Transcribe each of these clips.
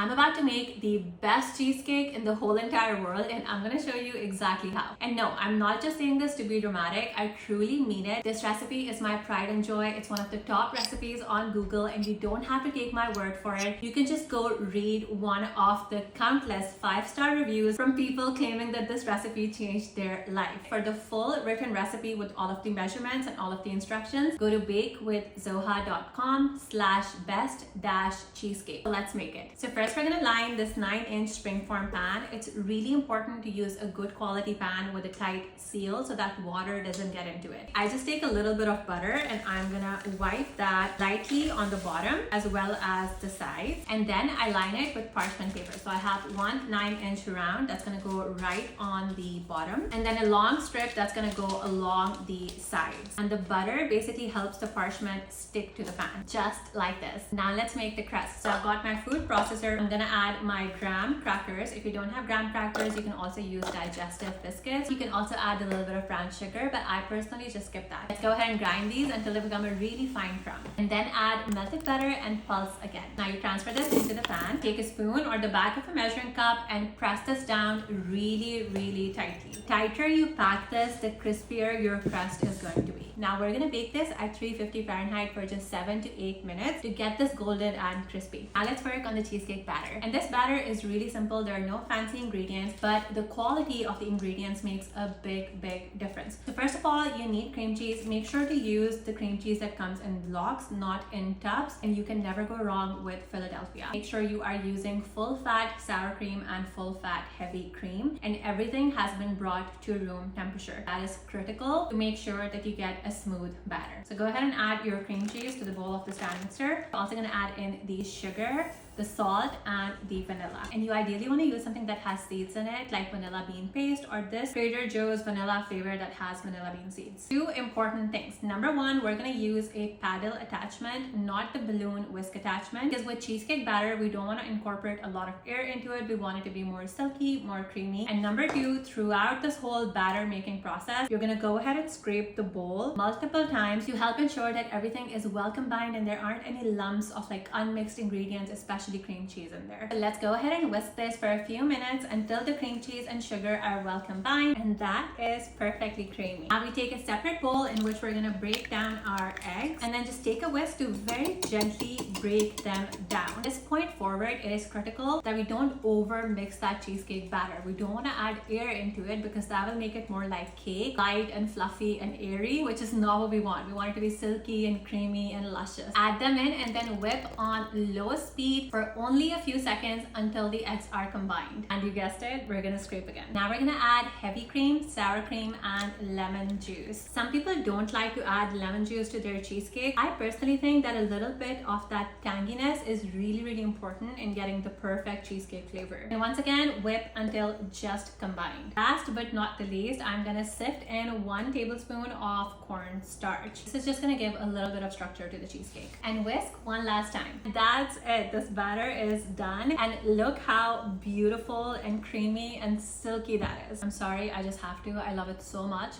I'm about to make the best cheesecake in the whole entire world, and I'm gonna show you exactly how. And no, I'm not just saying this to be dramatic, I truly mean it. This recipe is my pride and joy. It's one of the top recipes on Google, and you don't have to take my word for it. You can just go read one of the countless 5-star reviews from people claiming that this recipe changed their life. For the full written recipe with all of the measurements and all of the instructions, go to bakewithzoha.com/best-cheesecake. So let's make it. So first we're gonna line this 9-inch springform pan. It's really important to use a good quality pan with a tight seal so that water doesn't get into it. I just take a little bit of butter and I'm gonna wipe that lightly on the bottom as well as the sides, and then I line it with parchment paper. So I have one 9-inch round that's gonna go right on the bottom, and then a long strip that's gonna go along the sides. And the butter basically helps the parchment stick to the pan, just like this. Now let's make the crust. So I've got my food processor. I'm gonna add my graham crackers. If you don't have graham crackers, you can also use digestive biscuits. You can also add a little bit of brown sugar, but I personally just skip that. Let's go ahead and grind these until they become a really fine crumb. And then add melted butter and pulse again. Now you transfer this into the pan. Take a spoon or the back of a measuring cup and press this down really, really tightly. The tighter you pack this, the crispier your crust is going to be. Now we're gonna bake this at 350 Fahrenheit for just 7 to 8 minutes to get this golden and crispy. Now let's work on the cheesecake batter. And this batter is really simple. There are no fancy ingredients, but the quality of the ingredients makes a big difference. So first of all, you need cream cheese. Make sure to use the cream cheese that comes in blocks, not in tubs, and you can never go wrong with Philadelphia. Make sure you are using full fat sour cream and full fat heavy cream, and everything has been brought to room temperature. That is critical to make sure that you get a smooth batter. So go ahead and add your cream cheese to the bowl of the stand mixer. I'm also gonna add in the sugar, the salt, and the vanilla. And you ideally want to use something that has seeds in it, like vanilla bean paste or this Trader Joe's vanilla flavor that has vanilla bean seeds. Two important things. Number one, we're going to use a paddle attachment, not the balloon whisk attachment, because with cheesecake batter, we don't want to incorporate a lot of air into it. We want it to be more silky, more creamy. And number two, throughout this whole batter making process, you're going to go ahead and scrape the bowl multiple times to help ensure that everything is well combined and there aren't any lumps of like unmixed ingredients, especially cream cheese in there. Let's go ahead and whisk this for a few minutes until the cream cheese and sugar are well combined, and that is perfectly creamy. Now we take a separate bowl in which we're gonna break down our eggs, and then just take a whisk to very gently break them down. At this point forward, it is critical that we don't over mix that cheesecake batter. We don't want to add air into it because that will make it more like cake, light and fluffy and airy, which is not what we want. We want it to be silky and creamy and luscious. Add them in and then whip on low speed for only a few seconds until the eggs are combined. And you guessed it, we're gonna scrape again. Now we're gonna add heavy cream, sour cream, and lemon juice. Some people don't like to add lemon juice to their cheesecake. I personally think that a little bit of that tanginess is really important in getting the perfect cheesecake flavor. And once again, whip until just combined. Last but not the least, I'm gonna sift in 1 tablespoon of cornstarch. This is just gonna give a little bit of structure to the cheesecake. And whisk one last time. That's it. This batter is done, and look how beautiful and creamy and silky that is. I'm sorry, I just have to. I love it so much.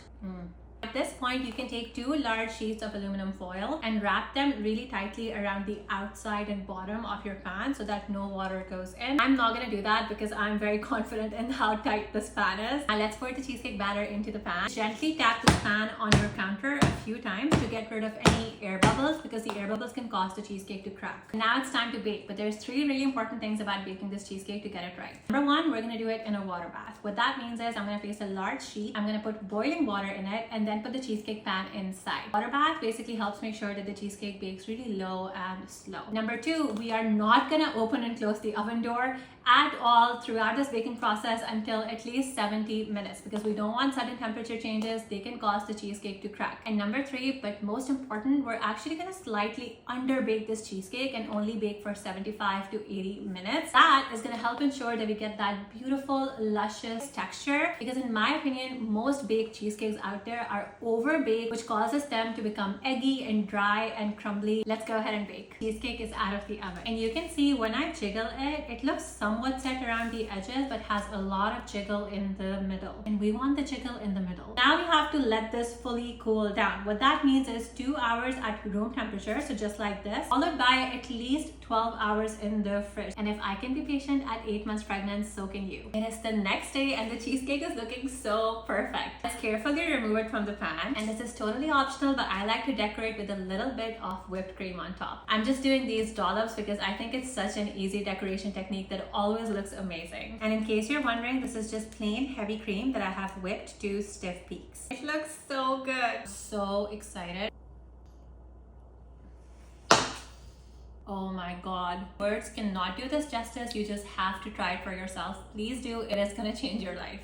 At this point, you can take 2 large sheets of aluminum foil and wrap them really tightly around the outside and bottom of your pan so that no water goes in. I'm not gonna do that because I'm very confident in how tight this pan is. Now let's pour the cheesecake batter into the pan. Gently tap the pan on your counter a few times to get rid of any air bubbles, because the air bubbles can cause the cheesecake to crack. Now it's time to bake, but there's 3 really important things about baking this cheesecake to get it right. Number one, we're gonna do it in a water bath. What that means is I'm gonna place a large sheet, I'm gonna put boiling water in it, and then put the cheesecake pan inside. Water bath basically helps make sure that the cheesecake bakes really low and slow. Number two, we are not gonna open and close the oven door at all throughout this baking process until at least 70 minutes, because we don't want sudden temperature changes. They can cause the cheesecake to crack. And number three, but most important, we're actually gonna slightly under bake this cheesecake and only bake for 75 to 80 minutes. That is gonna help ensure that we get that beautiful, luscious texture, because in my opinion, most baked cheesecakes out there are are over baked, which causes them to become eggy and dry and crumbly. Let's go ahead and bake. Cheesecake is out of the oven, and you can see when I jiggle it, it looks somewhat set around the edges but has a lot of jiggle in the middle, and we want the jiggle in the middle. Now we have to let this fully cool down. What that means is 2 hours at room temperature, so just like this, followed by at least 12 hours in the fridge. And if I can be patient at 8 months pregnant, so can you. It is the next day and the cheesecake is looking so perfect. Let's carefully remove it from the pan, and this is totally optional, but I like to decorate with a little bit of whipped cream on top. I'm just doing these dollops because I think it's such an easy decoration technique that always looks amazing. And in case you're wondering, this is just plain heavy cream that I have whipped to stiff peaks. It looks so good. So excited. Oh my god. Words cannot do this justice. You just have to try it for yourself. Please do. It is gonna change your life.